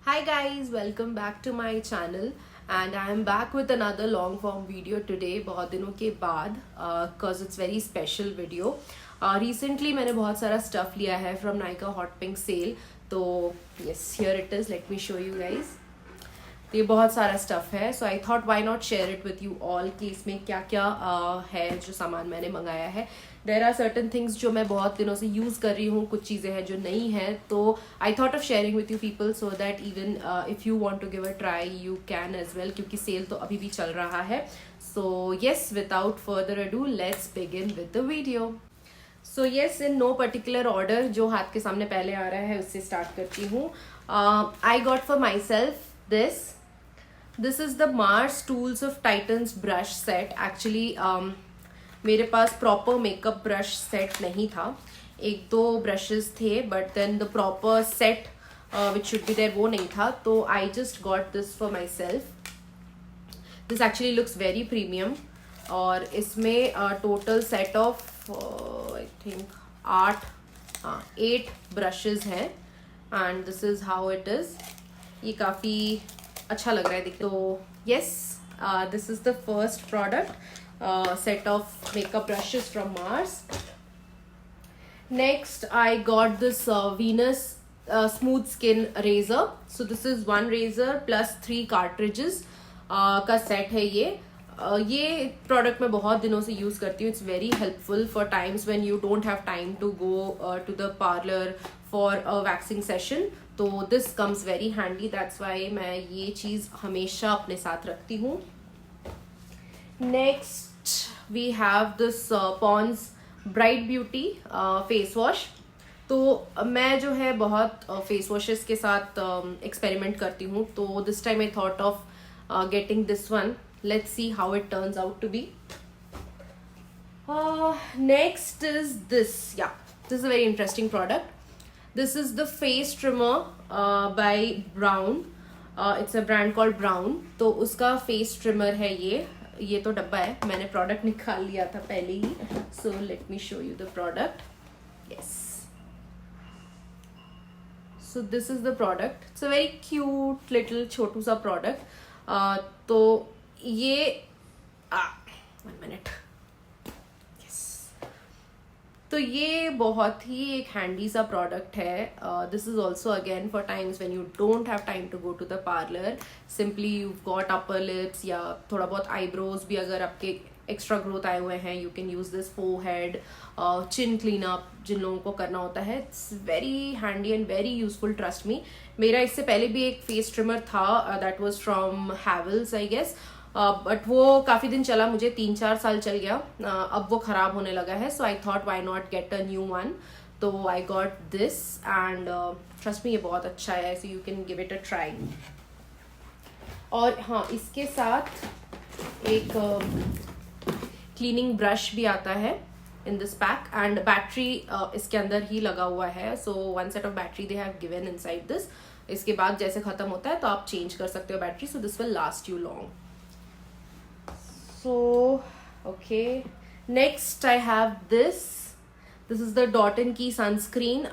Hi guys, welcome back to my channel and I am back with another long form video today बहुत दिनों के बाद cause it's very special video. Recently मैंने बहुत सारा stuff लिया है from Nykaa Hot Pink sale तो yes here it is, let me show you guys. तो ये बहुत सारा स्टफ़ है so I thought why not share it with you all कि इसमें क्या क्या है जो सामान मैंने मंगाया है. देर आर सर्टन थिंग्स जो मैं बहुत दिनों से यूज़ कर रही हूँ, कुछ चीज़ें हैं जो नहीं हैं, तो I thought of sharing with you people so that even if you want to give a try you can as well, क्योंकि सेल तो अभी भी चल रहा है. So yes, without further ado let's begin with the video. So yes, in no particular order, जो हाथ के सामने पहले आ रहा है उससे स्टार्ट करती हूँ. I got for myself this is the Mars tools of Titans brush set. Actually मेरे पास प्रॉपर मेकअप ब्रश सेट नहीं था. एक दो ब्रशेस थे but then the proper set which should be there वो नहीं था, तो I just got this for myself. This actually looks very premium और इसमें total set of I think 8 brushes हैं and this is how it is. ये काफ़ी अच्छा लग रहा है देखिए. तो yes, this is the first product, set of makeup brushes from Mars. Next I got this Venus smooth skin razor. So this is 1 razor plus 3 cartridges का set है ये. ये प्रोडक्ट मैं बहुत दिनों से यूज़ करती हूँ. It's very helpful for times when you don't have time to go to the parlour for a waxing session. तो this comes very handy, that's why मैं ये चीज़ हमेशा अपने साथ रखती हूँ. Next we have this Pond's bright beauty face wash. तो मैं जो है बहुत फेस वॉशेस के साथ एक्सपेरिमेंट करती हूँ, तो this time I thought of getting this one. Let's see how it turns out to be. Next is this. Yeah, this is a very interesting product. This is the face trimmer by Brown. It's a brand called Brown. तो उसका face trimmer है ये तो डब्बा है, मैंने product निकाल लिया था पहले ही. So let me show you the product. Yes. So this is the product. It's a very cute little छोटू सा product. तो ये 1 मिनट. यस, तो ये बहुत ही एक हैंडी सा प्रोडक्ट है. This is also again for times when you don't have time to go to the parlour. Simply you got upper lips या थोड़ा बहुत आईब्रोज भी अगर आपके एक्स्ट्रा ग्रोथ आए हुए हैं, you can use this. Forehead, chin clean up जिन लोगों को करना होता है, it's very handy and very useful, trust me. मेरा इससे पहले भी एक फेस ट्रिमर था, that was from Havells I guess, but वो काफ़ी दिन चला, मुझे 3-4 साल चल गया. अब वो ख़राब होने लगा है, so I thought why not get a new one. तो I got this and trust me ये बहुत अच्छा है, so you can give it a try. और हाँ, इसके साथ एक क्लीनिंग ब्रश भी आता है in this pack and battery इसके अंदर ही लगा हुआ है. सो 1 set of battery they have given inside this. इसके बाद जैसे ख़त्म होता है तो आप चेंज कर सकते हो battery, so this will last you long. So okay, next I have this is the Dot & Key sunscreen,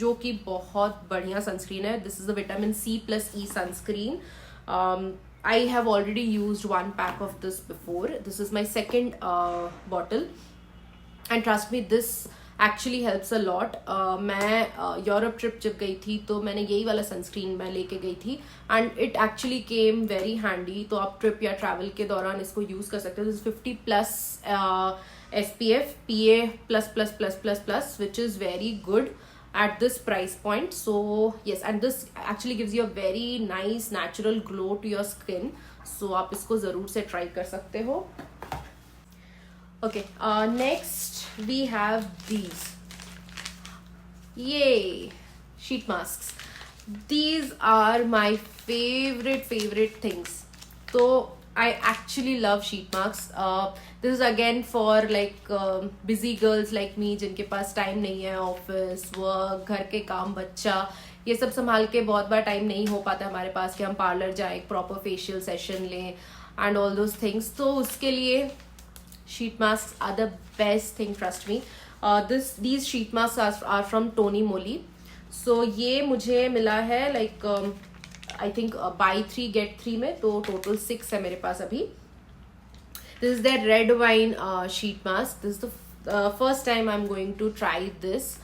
जो कि बहुत बढ़िया सनस्क्रीन है. This is the vitamin C plus E sunscreen. I have already used 1 pack of this before. This is my second bottle and trust me, this actually helps a lot. मैं Europe trip जब गई थी तो मैंने यही वाला sunscreen मैं लेके गई थी and it actually came very handy. तो आप ट्रिप या ट्रैवल के दौरान इसको यूज़ कर सकते हो. This 50+ SPF PA+++++ which is very good at this price point. So yes, and this actually gives you a very nice natural glow to your skin. So आप इसको ज़रूर से ट्राई कर सकते हो. Okay, next we have these. Yay! Sheet masks. These are my favorite things. So I actually love sheet masks. This is again for like busy girls like me जिनके पास time नहीं है, ऑफिस वर्क, घर के काम, बच्चा, ये सब संभाल के बहुत बार टाइम नहीं हो पाता हमारे पास कि हम पार्लर जाए, प्रॉपर फेशियल सेशन लें एंड ऑल दोज थिंग्स. तो उसके लिए sheet masks are the best thing, trust me. These sheet masks are from Tony Moly. So ये मुझे मिला है like I think buy 3 get 3 में, तो टोटल 6 है मेरे पास अभी. This is their red wine sheet mask. This is the first time I'm going to try this.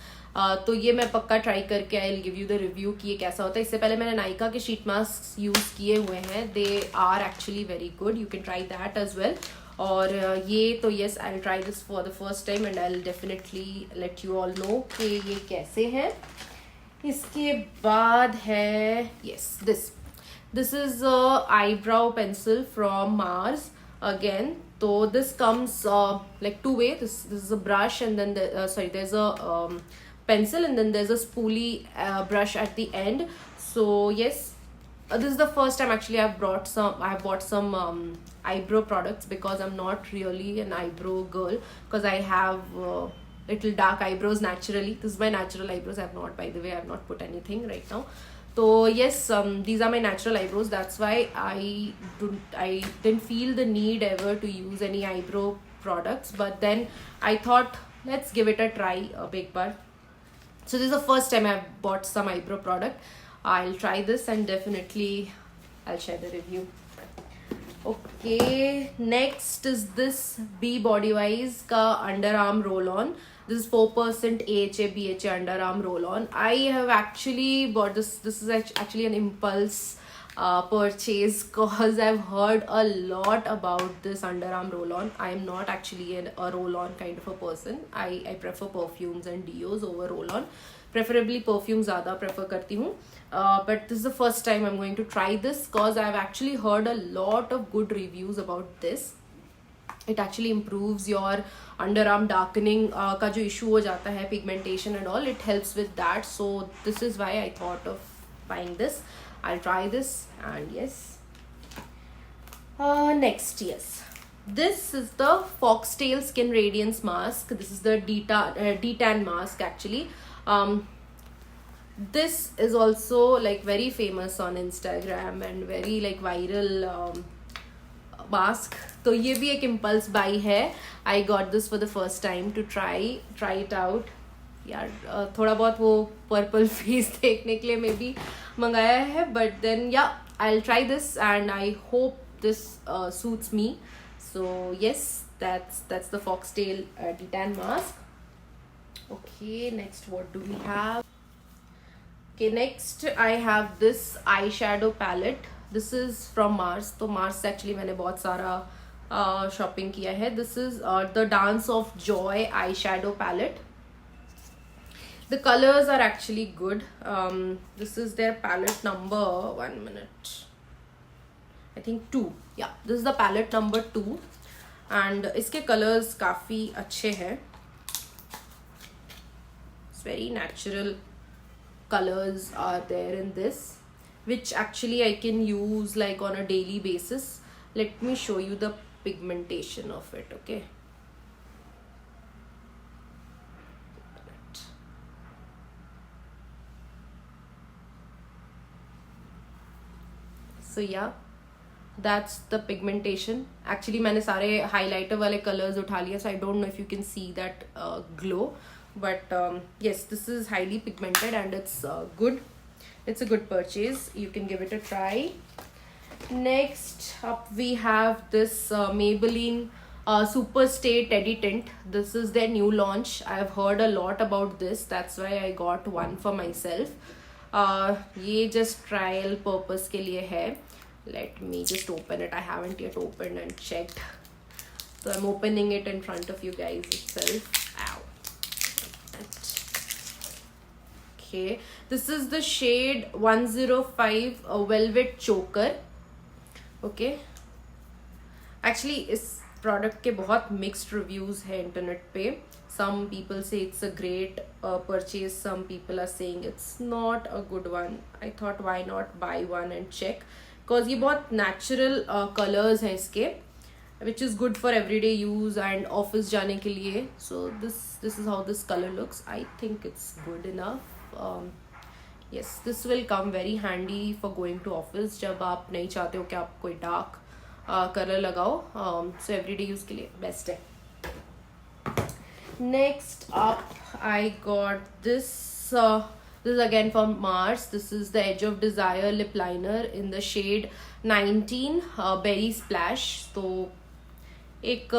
तो ये मैं पक्का ट्राई करके I will give you the review कि ये कैसा होता है. इससे पहले मैंने नाइका के शीट मास्क यूज़ किए हुए हैं. They are actually very good. You can try that as well. और ये तो yes, I will try this for the first time and I will definitely let you all know कि ये कैसे हैं. इसके बाद है this is eyebrow pencil from Mars again. So this comes like two way. This is a brush and then there's a pencil and then there's a spoolie brush at the end. So yes, this is the first time actually I have bought some eyebrow products because I'm not really an eyebrow girl, because I have little dark eyebrows naturally. This is my natural eyebrows. I have not, by the way, I have not put anything right now. So yes, these are my natural eyebrows. That's why I didn't feel the need ever to use any eyebrow products. But then I thought, let's give it a try a big bar. So this is the first time I've bought some eyebrow product. I'll try this and definitely I'll share the review. Okay, next is this Be Body Wise ka underarm roll on. This is 4% AHA BHA underarm roll on. I have actually bought this. This is actually an impulse purchase because I've heard a lot about this underarm roll on. I am not actually a roll on kind of a person. I prefer perfumes and deos over roll on. Preferably perfume ज़्यादा prefer करती हूँ. But this is the first time I'm going to try this because I've actually heard a lot of good reviews about this. It actually improves your underarm darkening का जो issue हो जाता है, pigmentation and all. It helps with that. So this is why I thought of buying this. I'll try this and yes. Next, yes. This is the Foxtail Skin Radiance Mask. This is the detan mask actually. This is also like very famous on Instagram and very like viral mask. तो ये भी एक impulse buy है. I got this for the first time to try it out. यार थोड़ा बहुत वो purple face देखने के लिए मे बी मंगाया है, but then yeah, I'll try this and I hope this suits me. So yes, that's the Foxtail detan mask. Okay, next what do we have? Okay, next I have this eyeshadow palette. This is from Mars. तो Mars से actually मैंने बहुत सारा shopping किया है. This is the Dance of Joy eyeshadow palette. The colors are actually good. This is their palette number, 1 minute, I think 2. Yeah, this is the palette number 2 and इसके colors काफ़ी अच्छे हैं. It's very natural colors are there in this, which actually I can use like on a daily basis. Let me show you the pigmentation of it. Okay, so yeah, that's the pigmentation. Actually मैंने सारे highlighter वाले colors उठा लिया, so I don't know if you can see that glow, but yes, this is highly pigmented and it's good. It's a good purchase. You can give it a try. Next up we have this Maybelline Super Stay Teddy Tint. This is their new launch. I have heard a lot about this. That's why I got one for myself. ये just trial purpose के लिए है. Let me just open it. I haven't yet opened and checked. So I'm opening it in front of you guys itself. Ow. Okay. This is the shade 105 Velvet Choker. Okay. Actually इस product के बहुत mixed reviews है internet पे. Some people say it's a great purchase. Some people are saying it's not a good one. I thought why not buy one and check. Because ये बहुत natural colors हैं इसके, which is good for everyday use and office जाने के लिए. So this is how this color looks. I think it's good enough. Yes, this will come very handy for going to office जब आप नहीं चाहते हो कि आप कोई dark color लगाओ. So everyday use के लिए best है. Next up I got this This is again from Mars. This is the Edge of Desire lip liner in the shade 19 Berry Splash. तो एक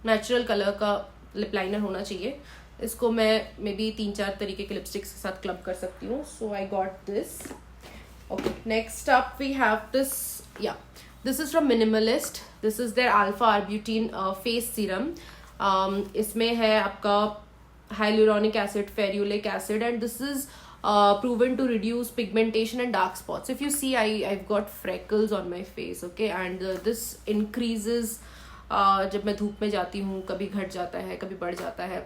नेचुरल कलर का lip liner होना चाहिए. इसको मैं मे बी 3-4 तरीके के लिपस्टिक्स के साथ क्लब कर सकती हूँ. So I got this. Okay, next up we have this. Yeah, this is from Minimalist. This is their Alpha Arbutin face serum. इसमें है आपका hyaluronic acid, ferulic acid, and this is proven to reduce pigmentation and dark spots. If you see, I've got freckles on my face. Okay, and this increases जब मैं धूप में जाती हूँ, कभी घट जाता है, कभी बढ़ जाता है.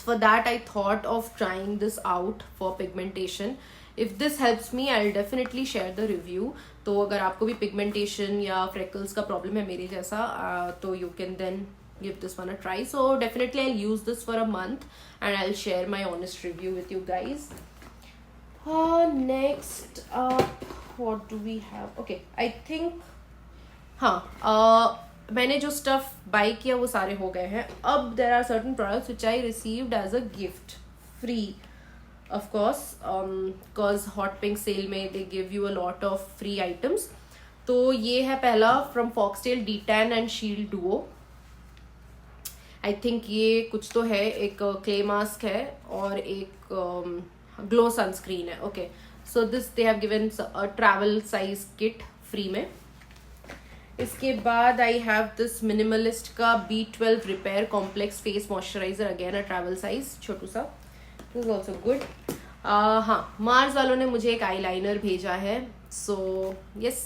For that I thought of trying this out for pigmentation. If this helps me, I'll definitely share the review. तो अगर आपको भी pigmentation या freckles का problem है मेरे जैसा, तो you can then give this one a try. So definitely I'll use this for a month and I'll share my honest review with you guys. Next up, what do we have? Okay, I think मैंने जो stuff bye किया वो सारे हो गए हैं. अब there are certain products which I received as a gift free, of course, because hot pink sale में they give you a lot of free items. तो ये है पहला from Foxtail Detan and Shield Duo. I think ये कुछ तो है, एक clay mask है और एक glow sunscreen है. Okay, so this they have given a travel size kit free में. इसके बाद I have this Minimalist का B12 Repair Complex Face Moisturizer, again a travel size, छोटू सा. This is also good. हाँ, मार्स वालों ने मुझे एक eyeliner भेजा है. So yes,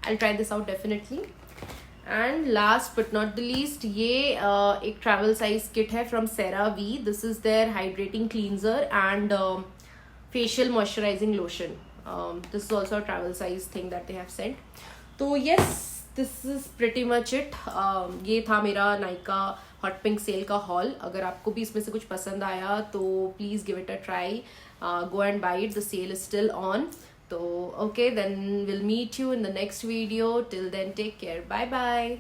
I'll try this out definitely. And last but not the least, ये एक travel size kit है from CeraVe. This is their hydrating cleanser and facial moisturizing lotion. This is also a travel size thing that they have sent. तो yes, this is pretty much it. ये था मेरा Nykaa hot pink sale का haul. अगर आपको भी इसमें से कुछ पसंद आया तो please give it a try. Go and buy it. The sale is still on. तो okay, then will meet you in the next video. Till then take care. Bye bye.